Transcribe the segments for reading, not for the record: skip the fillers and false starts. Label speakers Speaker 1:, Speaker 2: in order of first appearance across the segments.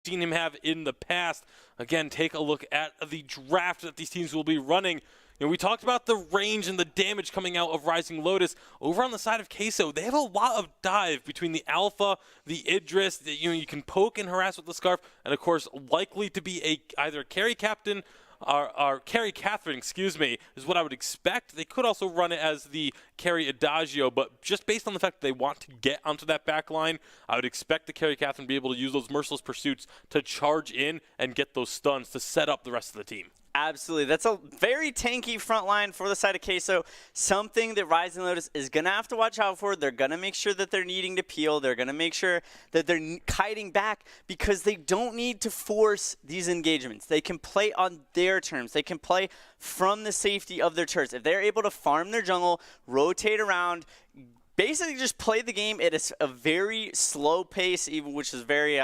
Speaker 1: seen him have in the past. Again, take a look at the draft that these teams will be running. We talked about the range and the damage coming out of Rising Lotus. Over on the side of Queso, they have a lot of dive between the Alpha, the Idris. You can poke and harass with the Scarf, and of course, likely to be either a carry captain or carry Catherine, excuse me, is what I would expect. They could also run it as the carry Adagio, but just based on the fact that they want to get onto that back line, I would expect the carry Catherine to be able to use those Merciless Pursuits to charge in and get those stuns to set up the rest of the team.
Speaker 2: Absolutely. That's a very tanky front line for the side of Queso. Something that Rising Lotus is going to have to watch out for. They're going to make sure that they're needing to peel. They're going to make sure that they're kiting back because they don't need to force these engagements. They can play on their terms. They can play from the safety of their turrets. If they're able to farm their jungle, rotate around, basically just play the game at a very slow pace, even which is very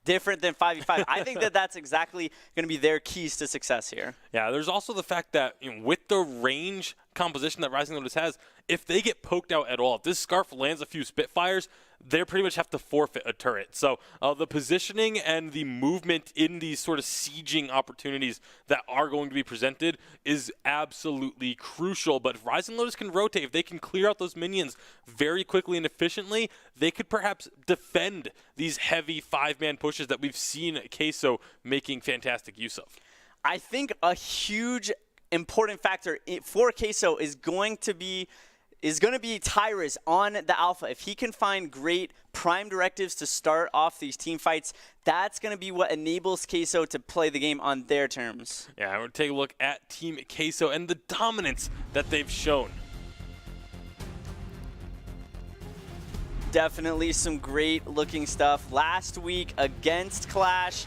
Speaker 2: different than 5v5. I think that that's exactly going to be their keys to success here.
Speaker 1: Yeah, there's also the fact that with the range composition that Rising Lotus has, if they get poked out at all, if this Scarf lands a few Spitfires, they pretty much have to forfeit a turret. So the positioning and the movement in these sort of sieging opportunities that are going to be presented is absolutely crucial. But if Rising Lotus can rotate, if they can clear out those minions very quickly and efficiently, they could perhaps defend these heavy 5-man pushes that we've seen Queso making fantastic use of.
Speaker 2: I think a huge important factor for Queso is going to be Tyrus on the Alpha. If he can find great prime directives to start off these team fights, that's going to be what enables Queso to play the game on their terms.
Speaker 1: Yeah, we're going to take a look at Team Queso and the dominance that they've shown.
Speaker 2: Definitely some great looking stuff. Last week against Clash,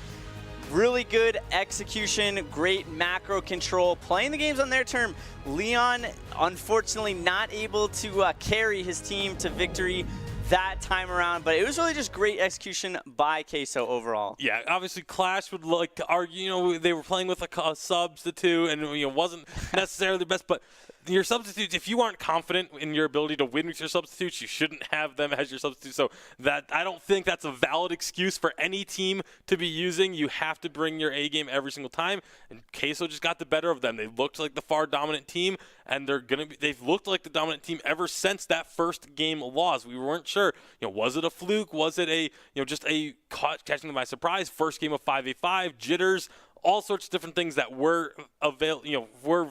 Speaker 2: really good execution, great macro control, playing the games on their term. Leon, unfortunately, not able to carry his team to victory that time around, but it was really just great execution by Queso overall.
Speaker 1: Yeah, obviously Clash would like to argue, they were playing with a substitute and wasn't necessarily the best, but your substitutes, if you aren't confident in your ability to win with your substitutes, you shouldn't have them as your substitutes. So that I don't think that's a valid excuse for any team to be using. You have to bring your A game every single time, and Queso just got the better of them. They looked like the far dominant team, and they've looked like the dominant team ever since that first game loss. We weren't sure, was it a fluke? Was it just catching them by surprise? First game of 5v5, jitters, all sorts of different things that were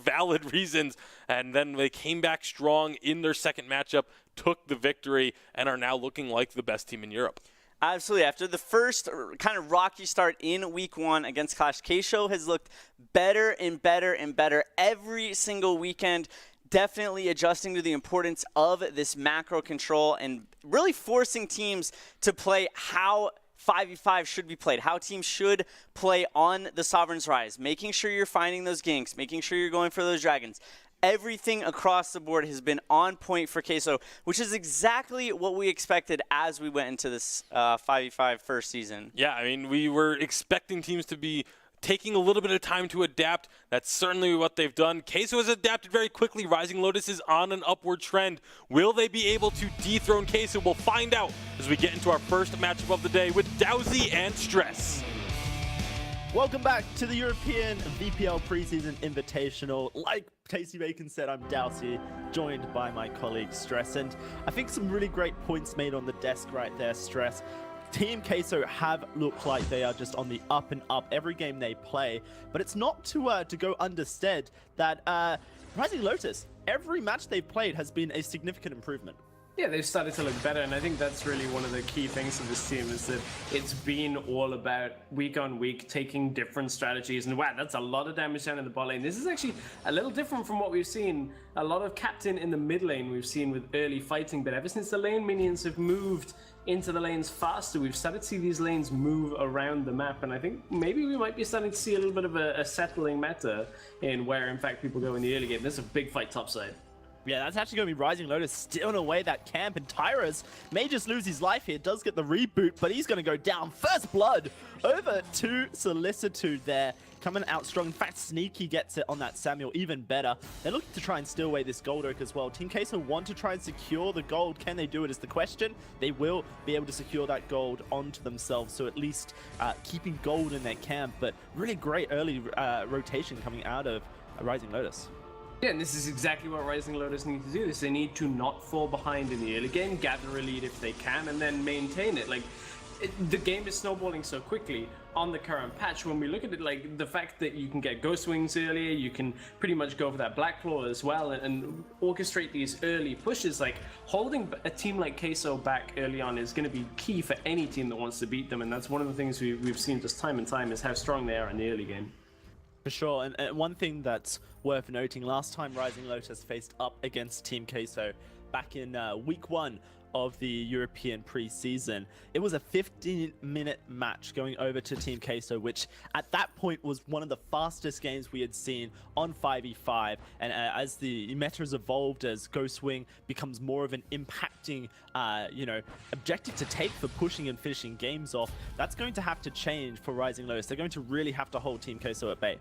Speaker 1: valid reasons, and then they came back strong in their second matchup, took the victory, and are now looking like the best team in Europe.
Speaker 2: Absolutely. After the first kind of rocky start in week 1 against Clash, Queso has looked better and better and better every single weekend, definitely adjusting to the importance of this macro control and really forcing teams to play how 5v5 should be played, how teams should play on the Sovereign's Rise, making sure you're finding those ganks, making sure you're going for those dragons. Everything across the board has been on point for Queso, which is exactly what we expected as we went into this 5v5 first season.
Speaker 1: Yeah, we were expecting teams to be taking a little bit of time to adapt. That's certainly what they've done. Queso has adapted very quickly. Rising Lotus is on an upward trend. Will they be able to dethrone Queso? We'll find out as we get into our first matchup of the day with Dowsy and Stress.
Speaker 3: Welcome back to the European VPL Preseason Invitational. Like Tasty Bacon said, I'm Dowsy, joined by my colleague Stress. And I think some really great points made on the desk right there, Stress. Team Queso have looked like they are just on the up and up every game they play, but it's not to go understated that Rising Lotus, every match they've played has been a significant improvement.
Speaker 4: Yeah, they've started to look better, and I think that's really one of the key things of this team is that it's been all about week on week taking different strategies, and wow, that's a lot of damage down in the bot lane. This is actually a little different from what we've seen. A lot of captain in the mid lane we've seen with early fighting, but ever since the lane minions have moved into the lanes faster, we've started to see these lanes move around the map, and I think maybe we might be starting to see a little bit of a settling meta in where, in fact, people go in the early game. This is a big fight topside.
Speaker 3: Yeah, that's actually going to be Rising Lotus stealing away that camp, and Tyrus may just lose his life here. Does get the reboot, but he's going to go down. First blood over to Solicitude there, coming out strong. In fact, Sneaky gets it on that Samuel, even better. They're looking to try and steal away this gold oak as well. Team Queso want to try and secure the gold. Can they do it is the question. They will be able to secure that gold onto themselves, so at least keeping gold in their camp, but really great early rotation coming out of Rising Lotus.
Speaker 4: Yeah, and this is exactly what Rising Lotus need to do. They need to not fall behind in the early game, gather a lead if they can, and then maintain it. Like, the game is snowballing so quickly on the current patch. When we look at it, like the fact that you can get Ghost Wings earlier, you can pretty much go for that Black Claw as well, and orchestrate these early pushes. Like, holding a team like Queso back early on is going to be key for any team that wants to beat them, and that's one of the things we've seen just time and time is how strong they are in the early game.
Speaker 3: For sure, and one thing that's worth noting, last time Rising Lotus faced up against Team Queso back in week 1 of the European preseason, it was a 15-minute match going over to Team Queso, which at that point was one of the fastest games we had seen on 5v5. And as the meta has evolved, as Ghostwing becomes more of an impacting, objective to take for pushing and finishing games off, that's going to have to change for Rising Lotus. They're going to really have to hold Team Queso at bay.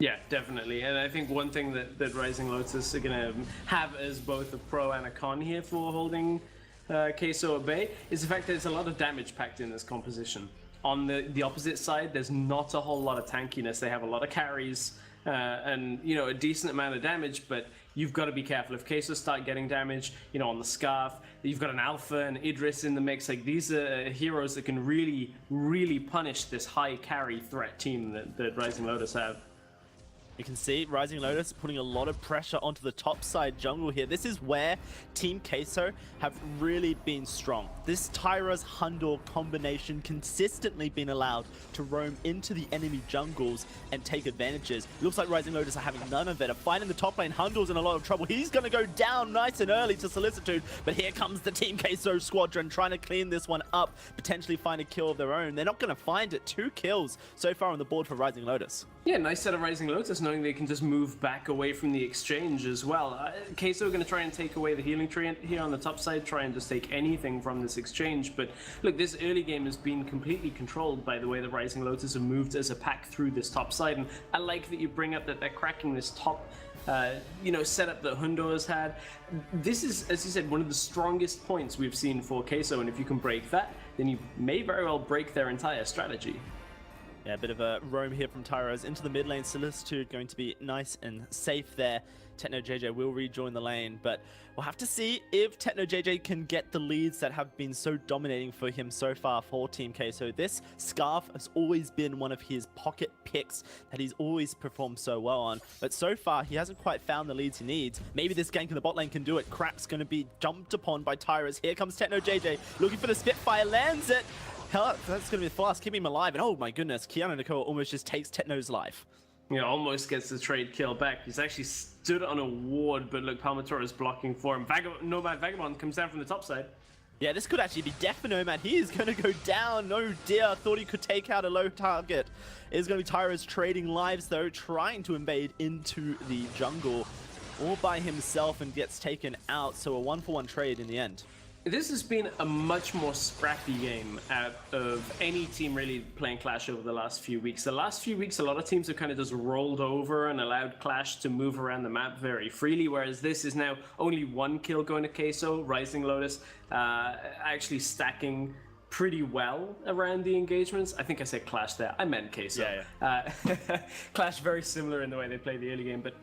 Speaker 4: Yeah, definitely. And I think one thing that Rising Lotus are going to have as both a pro and a con here for holding Queso at bay is the fact that there's a lot of damage packed in this composition. On the opposite side, there's not a whole lot of tankiness. They have a lot of carries and, a decent amount of damage, but you've got to be careful. If Queso start getting damage, on the Scarf, you've got an Alpha and Idris in the mix. Like, these are heroes that can really, really punish this high carry threat team that Rising Lotus have.
Speaker 3: You can see Rising Lotus putting a lot of pressure onto the top side jungle here. This is where Team Queso have really been strong. This Tyra's Hundor combination consistently been allowed to roam into the enemy jungles and take advantages. Looks like Rising Lotus are having none of it. A fight in the top lane, Hundor's in a lot of trouble. He's going to go down nice and early to Solicitude, but here comes the Team Queso squadron trying to clean this one up, potentially find a kill of their own. They're not going to find it. 2 kills so far on the board for Rising Lotus.
Speaker 4: Yeah, nice set of Rising Lotus, knowing they can just move back away from the exchange as well. Queso are going to try and take away the healing tree here on the top side, try and just take anything from this exchange. But look, this early game has been completely controlled by the way the Rising Lotus have moved as a pack through this top side. And I like that you bring up that they're cracking this top setup that Hundo has had. This is, as you said, one of the strongest points we've seen for Queso, and if you can break that, then you may very well break their entire strategy.
Speaker 3: Yeah, a bit of a roam here from Tyros into the mid lane. Solicitude going to be nice and safe there. Techno JJ will rejoin the lane, but we'll have to see if Techno JJ can get the leads that have been so dominating for him so far for Team Queso. This Scarf has always been one of his pocket picks that he's always performed so well on, but so far he hasn't quite found the leads he needs. Maybe this gank in the bot lane can do it. Crap's going to be jumped upon by Tyros. Here comes Techno JJ looking for the Spitfire, lands it. Hell, that's going to be fast, keeping him alive. And oh my goodness, Kiana Nakoa almost just takes Techno's life.
Speaker 4: Almost gets the trade kill back. He's actually stood on a ward, but look, Palmatora is blocking for him. Nomad Vagabond comes down from the top side.
Speaker 3: Yeah, this could actually be death for Nomad. He is going to go down. Oh dear, thought he could take out a low target. It's going to be Tyros trading lives though, trying to invade into the jungle all by himself and gets taken out. So a 1-for-1 trade in the end.
Speaker 4: This has been a much more scrappy game out of any team really playing Clash over the last few weeks. The last few weeks, a lot of teams have kind of just rolled over and allowed Clash to move around the map very freely, whereas this is now only 1 kill going to Queso. Rising Lotus actually stacking pretty well around the engagements. I think I said Clash there. I meant Queso.
Speaker 3: Yeah.
Speaker 4: Clash very similar in the way they play the early game, but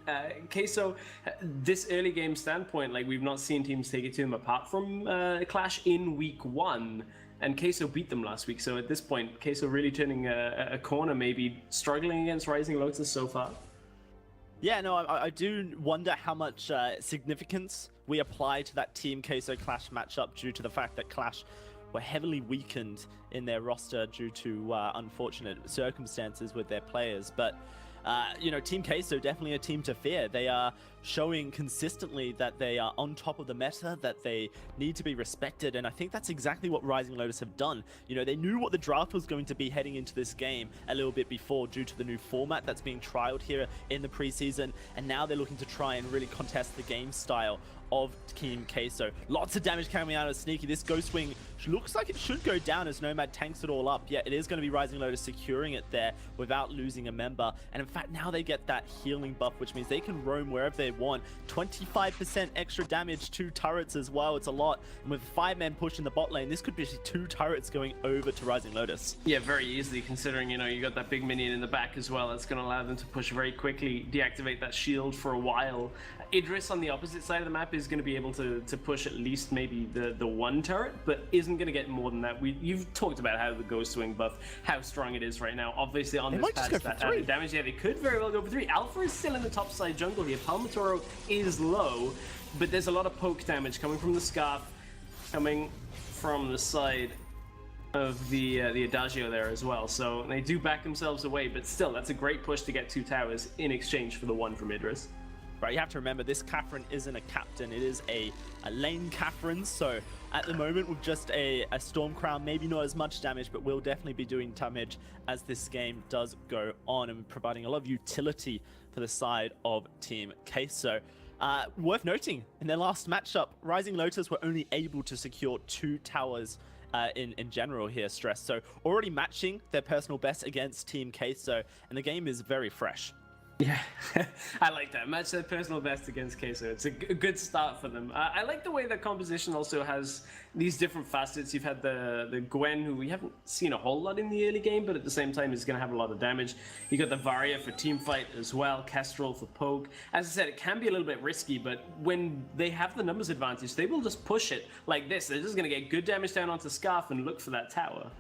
Speaker 4: Queso, this early game standpoint, like we've not seen teams take it to them apart from Clash in week 1, and Queso beat them last week. So at this point, Queso really turning a corner, maybe struggling against Rising Lotus so far.
Speaker 3: Yeah, no, I do wonder how much significance we apply to that Team Queso Clash matchup due to the fact that Clash were heavily weakened in their roster due to unfortunate circumstances with their players. But you know, Team Queso definitely a team to fear. They are showing consistently that they are on top of the meta, that they need to be respected, and I think that's exactly what Rising Lotus have done. You know, they knew what the draft was going to be heading into this game a little bit before due to the new format that's being trialed here in the preseason, and now they're looking to try and really contest the game style of Team Queso. Lots of damage coming out of Sneaky. This Ghost Wing looks like it should go down as Nomad tanks it all up. Yeah, it is going to be Rising Lotus securing it there without losing a member. And in fact, now they get that healing buff, which means they can roam wherever they want. 25% extra damage, 2 turrets as well. It's a lot. And with 5 men pushing the bot lane, this could be 2 turrets going over to Rising Lotus.
Speaker 4: Yeah, very easily, considering, you know, you got that big minion in the back as well. That's going to allow them to push very quickly, deactivate that shield for a while. Idris on the opposite side of the map is going to be able to push at least maybe the 1 turret, but isn't going to get more than that. You've talked about how the Ghost Wing buff, how strong it is right now. Obviously on this patch, that added damage, yeah, they could very well go for 3. Alpha is still in the top side jungle here. Palmatoro is low, but there's a lot of poke damage coming from the Scarf, coming from the side of the Adagio there as well. So they do back themselves away, but still, that's a great push to get 2 towers in exchange for the 1 from Idris.
Speaker 3: Right, you have to remember, this Catherine isn't a captain, it is a lane Catherine, so at the moment with just a Storm Crown, maybe not as much damage, but will definitely be doing damage as this game does go on and providing a lot of utility for the side of Team Queso. Worth noting, in their last matchup, Rising Lotus were only able to secure 2 towers in general here, Stress, so already matching their personal best against Team Queso, and the game is very fresh.
Speaker 4: Yeah, I like that. Match their personal best against Queso. It's a good start for them. I like the way that composition also has these different facets. You've had the Gwen, who we haven't seen a whole lot in the early game, but at the same time is going to have a lot of damage. You got the Varia for teamfight as well, Kestrel for poke. As I said, it can be a little bit risky, but when they have the numbers advantage, they will just push it like this. They're just going to get good damage down onto Scarf and look for that tower.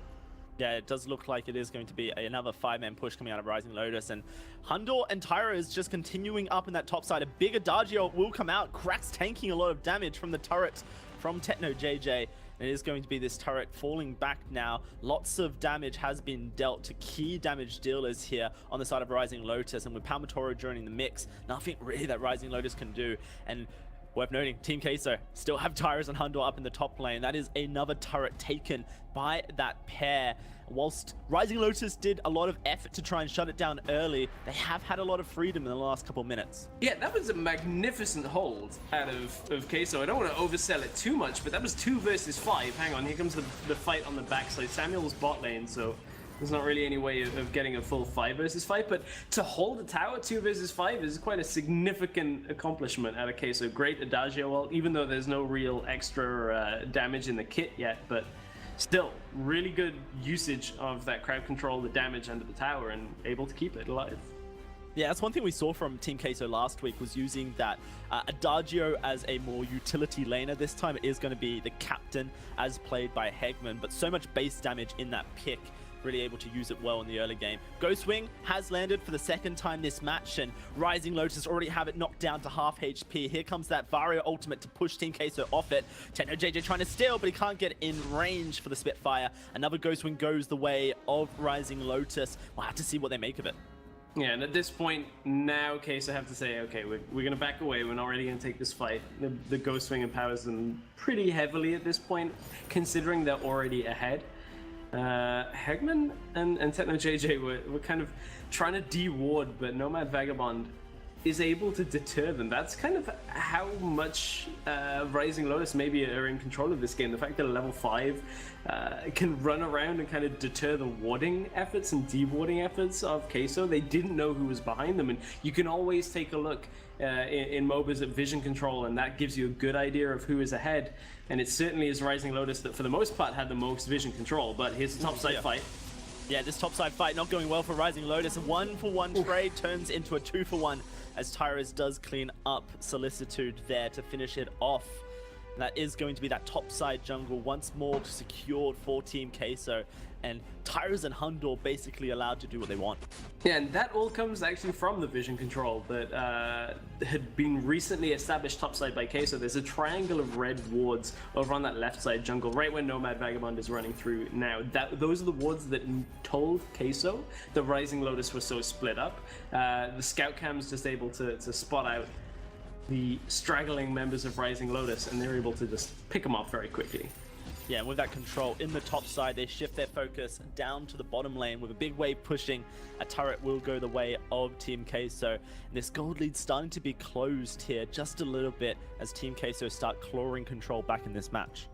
Speaker 3: Yeah, it does look like it is going to be another 5-man push coming out of Rising Lotus, and Hundor and Tyra is just continuing up in that top side. A big Adagio will come out, cracks tanking a lot of damage from the turret from Techno JJ. And it is going to be this turret falling back now. Lots of damage has been dealt to key damage dealers here on the side of Rising Lotus, and with Palmatoro joining the mix, nothing really that Rising Lotus can do. And worth noting, Team Queso still have Tyrus and Hundor up in the top lane. That is another turret taken by that pair. Whilst Rising Lotus did a lot of effort to try and shut it down early, they have had a lot of freedom in the last couple of minutes.
Speaker 4: Yeah, that was a magnificent hold out of Queso. I don't want to oversell it too much, but that was 2 versus 5. Hang on, here comes the fight on the backside. Samuel's bot lane, so there's not really any way of getting a full 5 versus 5, but to hold a tower 2 versus 5 is quite a significant accomplishment out of Queso. Great Adagio ult, even though there's no real extra damage in the kit yet, but still, really good usage of that crowd control, the damage under the tower, and able to keep it alive.
Speaker 3: Yeah, that's one thing we saw from Team Queso last week, was using that Adagio as a more utility laner. This time it is going to be the captain as played by Hegman, but so much base damage in that pick, really able to use it well in the early game. Ghost Wing has landed for the 2nd time this match, and Rising Lotus already have it knocked down to half HP. Here comes that Varia ultimate to push Team Queso off it. Techno JJ trying to steal, but he can't get in range for the Spitfire. Another Ghost Wing goes the way of Rising Lotus. We'll have to see what they make of it.
Speaker 4: Yeah, and at this point, now Queso have to say, okay, we're going to back away. We're not really going to take this fight. The Ghost Wing empowers them pretty heavily at this point, considering they're already ahead. Hegman and Techno JJ were kind of trying to de-ward, but Nomad Vagabond is able to deter them. That's kind of how much Rising Lotus maybe are in control of this game. The fact that level 5 can run around and kind of deter the warding efforts and de-warding efforts of Queso. They didn't know who was behind them, and you can always take a look in MOBAs at vision control, and that gives you a good idea of who is ahead. And it certainly is Rising Lotus that for the most part had the most vision control, but here's the top side fight.
Speaker 3: Yeah, this topside fight not going well for Rising Lotus. A 1-for-1 trade turns into a 2-for-1 as Tyrus does clean up Solicitude there to finish it off. And that is going to be that top side jungle once more secured for Team Queso. And Tyrus and Hundor basically allowed to do what they want.
Speaker 4: Yeah, and that all comes actually from the vision control that had been recently established topside by Queso. There's a triangle of red wards over on that left side jungle, right where Nomad Vagabond is running through now. Those are the wards that told Queso the Rising Lotus was so split up. The scout cam's just able to spot out the straggling members of Rising Lotus, and they're able to just pick them off very quickly.
Speaker 3: Yeah, and with that control in the top side, they shift their focus down to the bottom lane with a big wave pushing. A turret will go the way of Team Queso. And this gold lead starting to be closed here just a little bit as Team Queso start clawing control back in this match.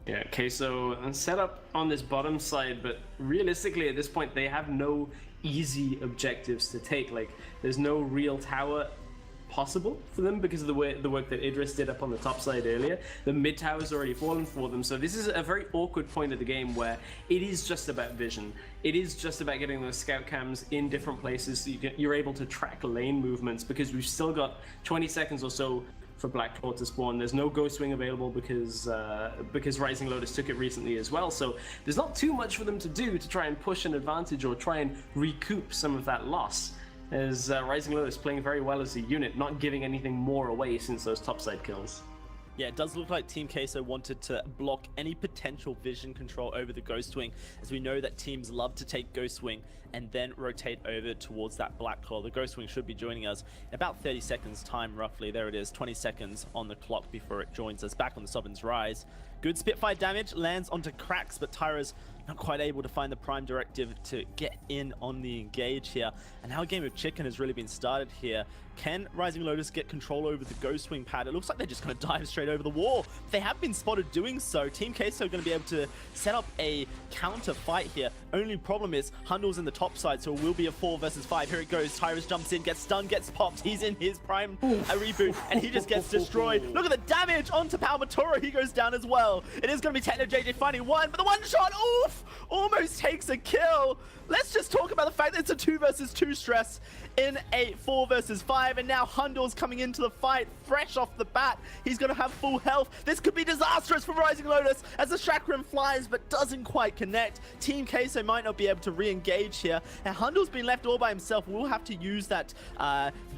Speaker 4: Yeah, Queso set up on this bottom side, but realistically at this point they have no easy objectives to take. Like, there's no real tower possible for them because of the work that Idris did up on the top side earlier. The mid tower's already fallen for them, so this is a very awkward point of the game where it is just about vision. It is just about getting those scout cams in different places so you're able to track lane movements, because we've still got 20 seconds or so for Black Claw to spawn. There's no Ghost Wing available because Rising Lotus took it recently as well, so there's not too much for them to do to try and push an advantage or try and recoup some of that loss, as Rising Lotus playing very well as a unit, not giving anything more away since those topside kills.
Speaker 3: Yeah, it does look like Team Queso wanted to block any potential vision control over the Ghost Wing, as we know that teams love to take Ghost Wing and then rotate over towards that Black Claw. The Ghost Wing should be joining us in about 30 seconds time, roughly. There it is, 20 seconds on the clock before it joins us back on the Sovereign's Rise. Good Spitfire damage, lands onto Cracks, but Tyra's not quite able to find the prime directive to get in on the engage here. And now a game of chicken has really been started here. Can Rising Lotus get control over the Ghost Wing pad? It looks like they're just going to dive straight over the wall. They have been spotted doing so. Team Queso are going to be able to set up a counter fight here. Only problem is Hundor's in the top side, so it will be a 4 versus 5. Here it goes. Tyrus jumps in, gets stunned, gets popped. He's in his prime reboot, and he just gets destroyed. Look at the damage onto Palmatora. He goes down as well. It is going to be Techno JJ finding one, but the one shot, oof, almost takes a kill. Let's just talk about the fact that it's a 2 versus 2 stress in a 4 versus 5, and now Hundor's coming into the fight fresh off the bat. He's going to have full health. This could be disastrous for Rising Lotus as the Chakram flies but doesn't quite connect. Team Queso might not be able to re-engage here. Now Hundor's been left all by himself. We'll have to use that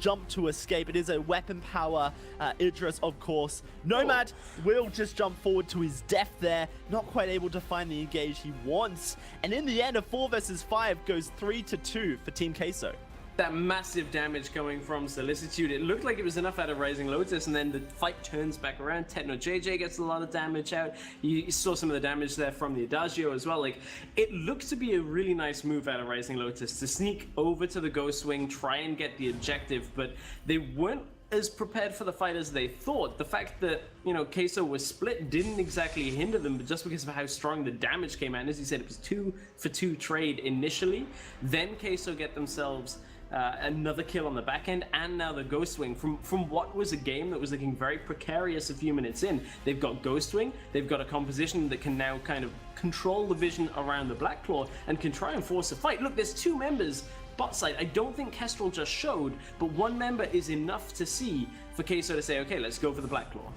Speaker 3: jump to escape. It is a weapon power Idris, of course. Nomad will just jump forward to his death there, not quite able to find the engage he wants. And in the end, a 4 versus 5 goes 3-2 for Team Queso.
Speaker 4: That massive damage coming from Solicitude, it looked like it was enough out of Rising Lotus, and then the fight turns back around. Techno JJ gets a lot of damage out. You saw some of the damage there from the Adagio as well. Like, it looked to be a really nice move out of Rising Lotus to sneak over to the Ghost Wing, try and get the objective, but they weren't as prepared for the fight as they thought. The fact that, you know, Queso was split didn't exactly hinder them, but just because of how strong the damage came out. And as you said, it was 2 for 2 trade initially. Then Queso get themselves another kill on the back end, and now the Ghost Wing from what was a game that was looking very precarious a few minutes in. They've got Ghost Wing, they've got a composition that can now kind of control the vision around the Black Claw and can try and force a fight. Look, there's 2 members bot side. I don't think Kestrel just showed, but 1 member is enough to see for Queso to say, okay, let's go for the Black Claw.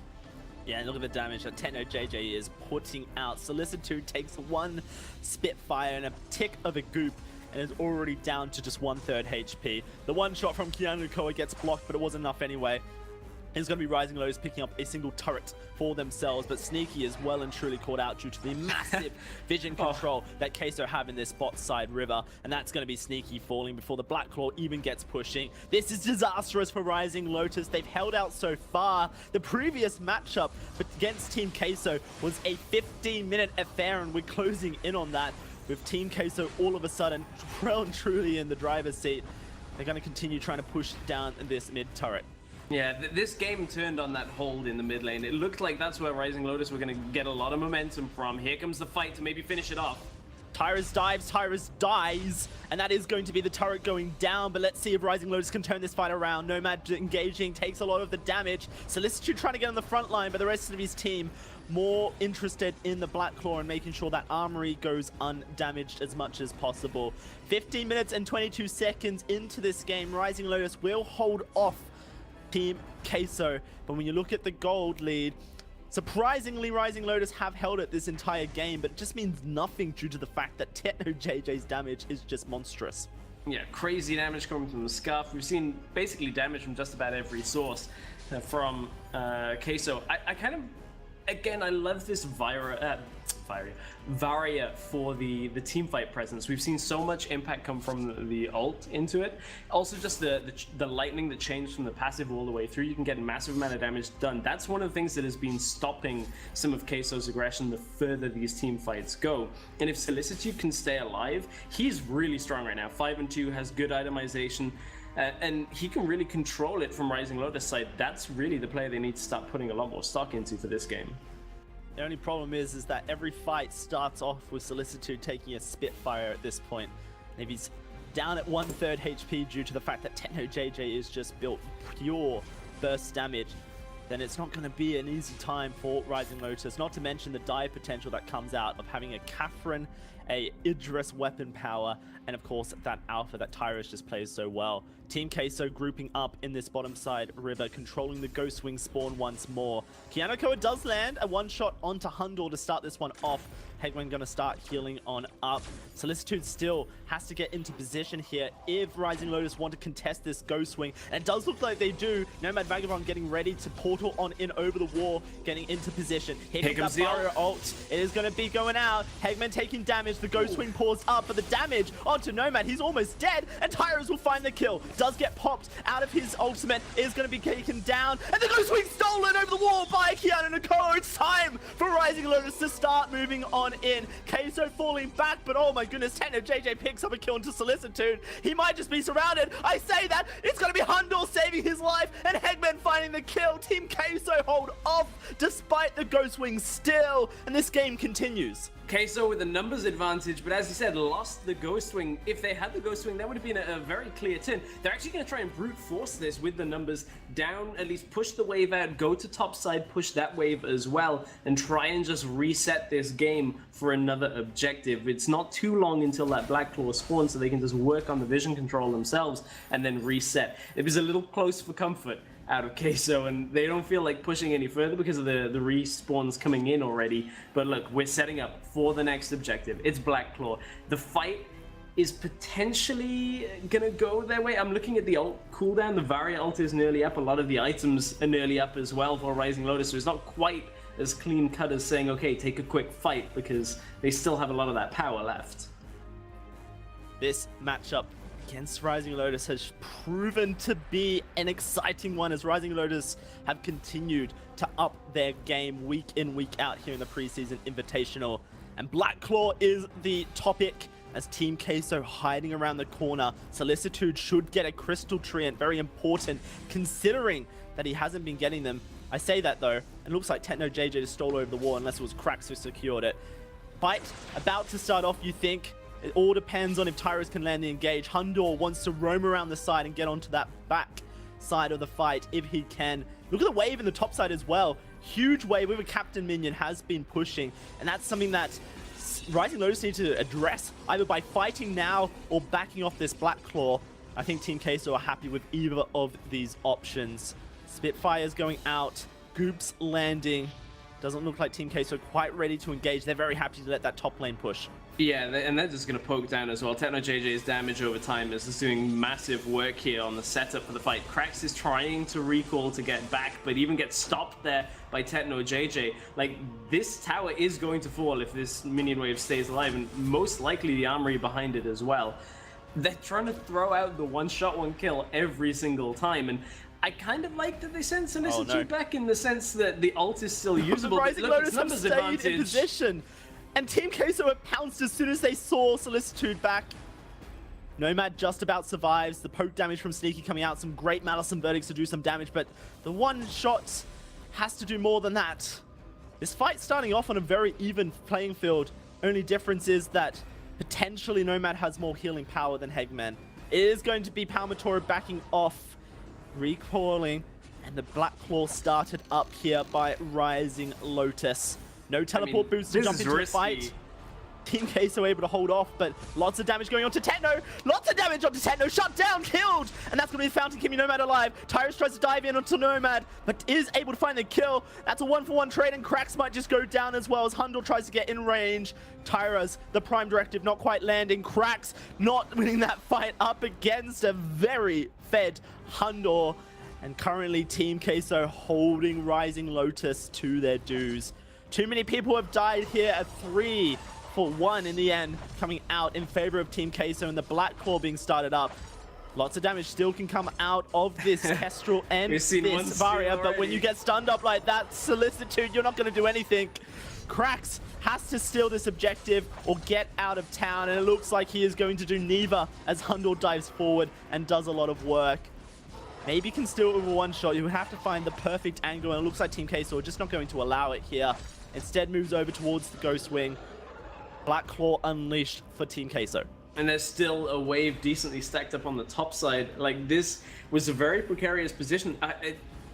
Speaker 3: Yeah, and look at the damage that Techno JJ is putting out. Solicitude takes 1 Spitfire and a tick of a goop, and is already down to just 1/3 HP. The one shot from Keanu Koa gets blocked, but it was enough anyway. It's going to be Rising Lotus picking up a single turret for themselves, but Sneaky is well and truly caught out due to the massive vision control that Queso have in this bot side river, and that's going to be Sneaky falling before the Black Claw even gets pushing. This is disastrous for Rising Lotus. They've held out so far. The previous matchup against Team Queso was a 15-minute affair, and we're closing in on that, with Team Queso all of a sudden well and truly in the driver's seat. They're going to continue trying to push down this mid turret.
Speaker 4: Yeah, this game turned on that hold in the mid lane. It looked like that's where Rising Lotus were going to get a lot of momentum from. Here comes the fight to maybe finish it off.
Speaker 3: Tyrus dives, Tyrus dies, and that is going to be the turret going down, but let's see if Rising Lotus can turn this fight around. Nomad engaging, takes a lot of the damage. Solicitude trying to get on the front line, but the rest of his team more interested in the Black Claw and making sure that armory goes undamaged as much as possible. 15 minutes and 22 seconds into this game, Rising Lotus will hold off Team Queso, but when you look at the gold lead, Surprisingly, Rising Lotus have held it this entire game, but it just means nothing due to the fact that Techno JJ's damage is just monstrous.
Speaker 4: Yeah, crazy damage coming from the Scuff. We've seen basically damage from just about every source from Queso. I kind of, again, I love this Varia for the team fight presence. We've seen so much impact come from the ult into it. Also, just the lightning that changed from the passive all the way through. You can get a massive amount of damage done. That's one of the things that has been stopping some of Queso's aggression the further these team fights go. And if Solicitude can stay alive, he's really strong right now. 5-2, has good itemization. And he can really control it from Rising Lotus side. That's really the player they need to start putting a lot more stock into for this game.
Speaker 3: The only problem is that every fight starts off with Solicitude taking a Spitfire at this point. And if he's down at 1/3 HP due to the fact that Techno JJ is just built pure burst damage, then it's not going to be an easy time for Rising Lotus, not to mention the dive potential that comes out of having a Catherine, a Idris weapon power, and of course that alpha that Tyrus just plays so well. Team Queso grouping up in this bottom side river, controlling the Ghost Wing spawn once more. Kianakoa does land a one-shot onto Hundor to start this one off. Hegman gonna start healing on up. Solicitude still has to get into position here if Rising Lotus want to contest this Ghost Wing. And it does look like they do. Nomad Vagabond getting ready to portal on in over the wall, getting into position. Here comes that barrier ult. It is gonna be going out. Hegman taking damage. The Ghost Wing pours up, but the damage onto Nomad. He's almost dead, and Tyrus will find the kill. Does get popped out of his ultimate. Is gonna be taken down, and the Ghost Wing stolen over the wall by Kianakoa. It's time for Rising Lotus to start moving on in. Queso falling back, but oh my goodness, Techno JJ picks up a kill into Solicitude. He might just be surrounded. I say that. It's going to be Hundor saving his life, and Hegman finding the kill. Team Queso hold off despite the Ghost Wing still, and this game continues.
Speaker 4: Queso with a numbers advantage, but as you said, lost the Ghost Wing. If they had the Ghost Wing, that would have been a very clear tin. They're actually going to try and brute force this with the numbers down, at least push the wave out, go to top side, push that wave as well, and try and just reset this game for another objective. It's not too long until that Black Claw spawns, so they can just work on the vision control themselves and then reset. It was a little close for comfort out of Queso, and they don't feel like pushing any further because of the respawns coming in already. But look, we're setting up for the next objective. It's Black Claw. The fight is potentially gonna go their way. I'm looking at the ult cooldown. The Varia ult is nearly up. A lot of the items are nearly up as well for Rising Lotus, so it's not quite as clean cut as saying, okay, take a quick fight, because they still have a lot of that power left.
Speaker 3: This matchup against Rising Lotus has proven to be an exciting one, as Rising Lotus have continued to up their game week in, week out here in the preseason invitational. And Black Claw is the topic, as Team Queso hiding around the corner. Solicitude should get a Crystal Treant, very important considering that he hasn't been getting them. I say that though, and it looks like Techno JJ just stole over the wall, unless it was Cracks who secured it. Fight about to start off, you think? It all depends on if Tyrus can land the engage. Hundor wants to roam around the side and get onto that back side of the fight if he can. Look at the wave in the top side as well. Huge wave with a Captain Minion has been pushing, and that's something that Rising Lotus need to address either by fighting now or backing off this Black Claw. I think Team Queso are happy with either of these options. Spitfire's going out. Goops landing. Doesn't look like Team Queso quite ready to engage. They're very happy to let that top lane push.
Speaker 4: Yeah, and they're just going to poke down as well. Techno JJ's damage over time is just doing massive work here on the setup for the fight. Krax is trying to recall to get back, but even gets stopped there by Techno JJ. Like, this tower is going to fall if this minion wave stays alive, and most likely the armory behind it as well. They're trying to throw out the one-shot, one-kill every single time, and I kind of like that they sent Solicitude back in the sense that the ult is still usable.
Speaker 3: Rising Lotus have stayed in position. And Team Queso have pounced as soon as they saw Solicitude back. Nomad just about survives. The poke damage from Sneaky coming out. Some great Malice and Verdicts to do some damage, but the one shot has to do more than that. This fight's starting off on a very even playing field. Only difference is that potentially Nomad has more healing power than Hegman. It is going to be Palmatora backing off, recoiling, and the Black Claw started up here by Rising Lotus. No teleport boost to jump into the fight. Team Queso able to hold off, but lots of damage going on to Techno. Lots of damage onto Techno. Shut down, killed. And that's going to be Fountain keeping Nomad alive. Tyrus tries to dive in onto Nomad, but is able to find the kill. That's a 1-for-1 trade, and Cracks might just go down as well as Hundle tries to get in range. Tyrus, the Prime Directive, not quite landing. Cracks not winning that fight up against a very fed Hundle. And currently Team Queso holding Rising Lotus to their dues. Too many people have died here at 3-for-1 in the end, coming out in favor of Team Queso, and the Black Claw being started up. Lots of damage still can come out of this Kestrel and this Varia, but when you get stunned up like that, Solicitude, you're not going to do anything. Cracks has to steal this objective or get out of town, and it looks like he is going to do neither as Hundle dives forward and does a lot of work. Maybe can steal it with a one-shot. You have to find the perfect angle, and it looks like Team Queso are just not going to allow it here. Instead moves over towards the Ghost Wing. Black Claw unleashed for Team Queso.
Speaker 4: And there's still a wave decently stacked up on the top side. Like, this was a very precarious position.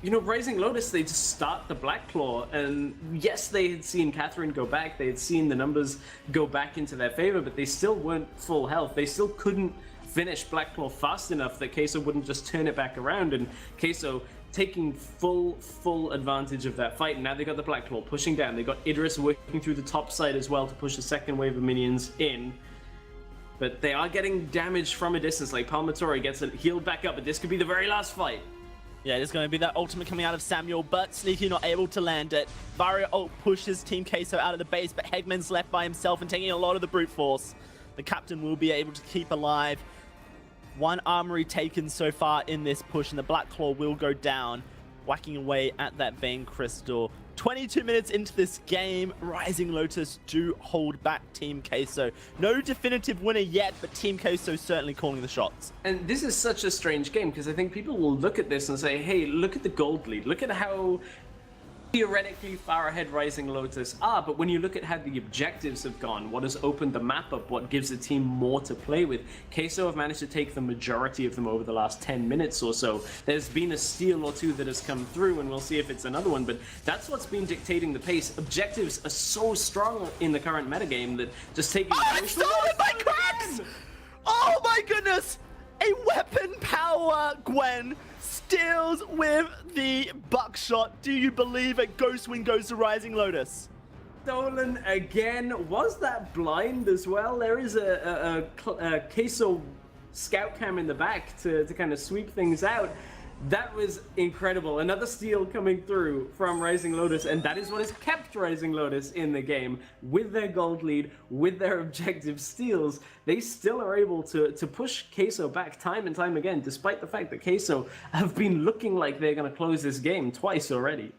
Speaker 4: You know, Rising Lotus, they just start the Black Claw, and yes, they had seen Catherine go back, they had seen the numbers go back into their favor, but they still weren't full health. They still couldn't finish Black Claw fast enough that Queso wouldn't just turn it back around, and Queso taking full advantage of that fight. And now they got the Black Claw pushing down. They got Idris working through the top side as well to push the second wave of minions in. But they are getting damage from a distance. Like Palmatori gets it healed back up, but this could be the very last fight.
Speaker 3: Yeah, there's going to be that ultimate coming out of Samuel, but Sneaky not able to land it. Varia ult pushes Team Queso out of the base, but Hegman's left by himself and taking a lot of the brute force. The captain will be able to keep alive. One armory taken so far in this push, and the Black Claw will go down, whacking away at that Vein Crystal. 22 minutes into this game, Rising Lotus do hold back Team Queso. No definitive winner yet, but Team Queso certainly calling the shots.
Speaker 4: And this is such a strange game, because I think people will look at this and say, hey, look at the gold lead. Look at how theoretically far ahead Rising Lotus are, but when you look at how the objectives have gone, what has opened the map up, what gives the team more to play with, Queso have managed to take the majority of them over the last 10 minutes or so. There's been a steal or two that has come through, and we'll see if it's another one, but that's what's been dictating the pace. Objectives are so strong in the current metagame that just taking...
Speaker 3: Oh, it's stolen by Cracks! Oh my goodness! A weapon power Gwen steals with the buckshot. Do you believe it? Ghost Wing goes to Rising Lotus.
Speaker 4: Stolen again. Was that blind as well? There is a Queso scout cam in the back to kind of sweep things out. That was incredible. Another steal coming through from Rising Lotus, and that is what has kept Rising Lotus in the game. With their gold lead, with their objective steals, they still are able to push Queso back time and time again, despite the fact that Queso have been looking like they're going to close this game twice already.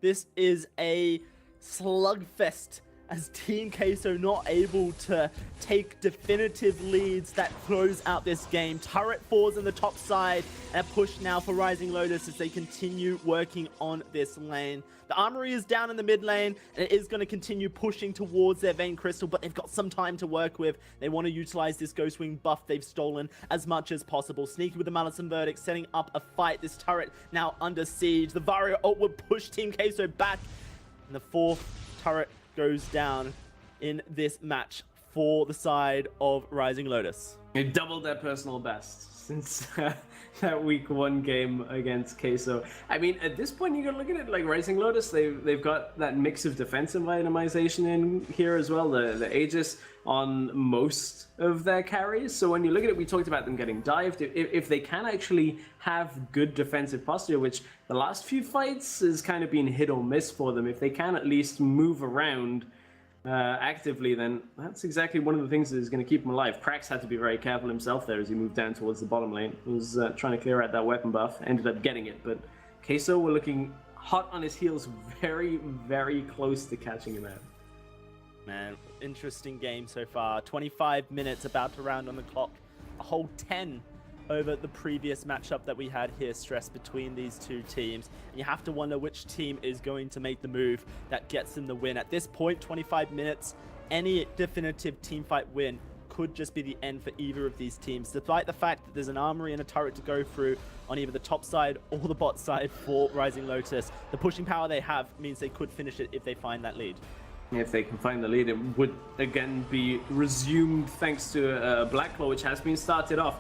Speaker 3: This is a slugfest as Team Queso not able to take definitive leads that close out this game. Turret falls in the top side and a push now for Rising Lotus as they continue working on this lane. The armory is down in the mid lane, and it is going to continue pushing towards their Vein Crystal, but they've got some time to work with. They want to utilize this Ghost Wing buff they've stolen as much as possible. Sneaky with the Malice and Verdict, setting up a fight. This turret now under siege. The Varia ult would push Team Queso back, and the fourth turret goes down in this match for the side of Rising Lotus.
Speaker 4: They doubled their personal best since that week one game against Queso. I mean, at this point, you gotta look at it like Rising Lotus. They've got that mix of defensive itemization in here as well. The Aegis on most of their carries. So when you look at it, we talked about them getting dived. If they can actually have good defensive posture, which the last few fights has kind of been hit or miss for them, if they can at least move around actively, then that's exactly one of the things that is going to keep him alive. Cracks had to be very careful himself there as he moved down towards the bottom lane. He was trying to clear out that weapon buff, ended up getting it, but Queso were looking hot on his heels, very, very close to catching him out.
Speaker 3: Man, interesting game so far. 25 minutes about to round on the clock. A whole 10 over the previous matchup that we had here, Stress, between these two teams. And you have to wonder which team is going to make the move that gets them the win. At this point, 25 minutes, any definitive teamfight win could just be the end for either of these teams, despite the fact that there's an armory and a turret to go through on either the top side or the bot side for Rising Lotus. The pushing power they have means they could finish it if they find that lead.
Speaker 4: If they can find the lead, it would again be resumed thanks to Blacklaw, which has been started off.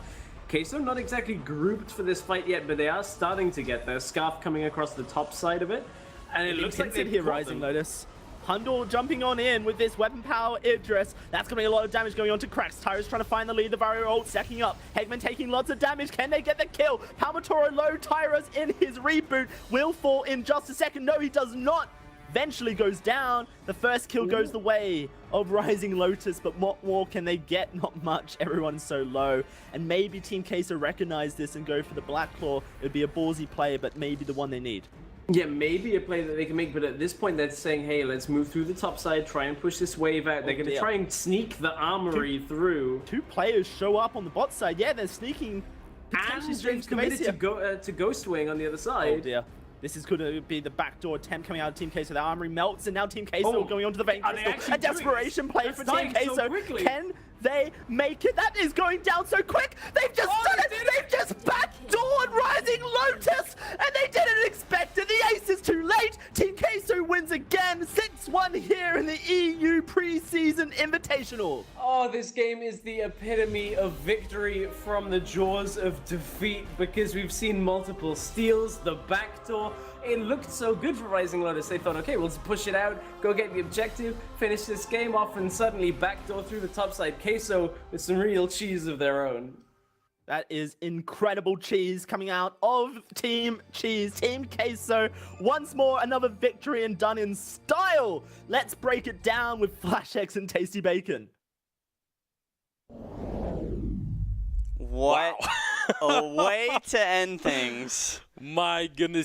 Speaker 4: Queso not exactly grouped for this fight yet, but they are starting to get there. Scarf coming across the top side of it, and it looks like they've
Speaker 3: here
Speaker 4: caught
Speaker 3: Rising
Speaker 4: them.
Speaker 3: Lotus. Hundle jumping on in with this weapon power Idris. That's going to be a lot of damage going on to Cracks. Tyra's trying to find the lead. The Varyo ult stacking up. Hegman taking lots of damage. Can they get the kill? Palmatoro low. Tyra's in his reboot. Will fall in just a second. No, he does not. Eventually goes down. The first kill goes the way of Rising Lotus, but what more can they get? Not much. Everyone's so low. And maybe Team Queso recognize this and go for the Blacklaw. It would be a ballsy play, but maybe the one they need.
Speaker 4: Yeah, maybe a play that they can make, but at this point they're saying, hey, let's move through the top side, try and push this wave out. They're going to try and sneak the armory through.
Speaker 3: Two players show up on the bot side. Yeah, they're sneaking.
Speaker 4: And they've committed to Ghost Wing on the other side.
Speaker 3: Oh dear. This is going to be the backdoor attempt coming out of Team Queso. The armory melts, and now Team Queso going on to the Vein Crystal. A desperation play for Team Queso. Can they make it? That is going down so quick. They've just done it. They've just backdoored Rising Lotus, and they didn't expect it. The ace is too late. Team Queso wins again. 6-1 here in the EU Preseason Invitational.
Speaker 4: Oh, this game is the epitome of victory from the jaws of defeat, because we've seen multiple steals, the backdoor. It looked so good for Rising Lotus. They thought, okay, we'll just push it out, go get the objective, finish this game off, and suddenly backdoor through the top side. Queso with some real cheese of their own.
Speaker 3: That is incredible cheese coming out of Team Cheese, Team Queso. Once more, another victory and done in style. Let's break it down with FlashX and Tasty Bacon.
Speaker 2: What a way to end things.
Speaker 1: My goodness.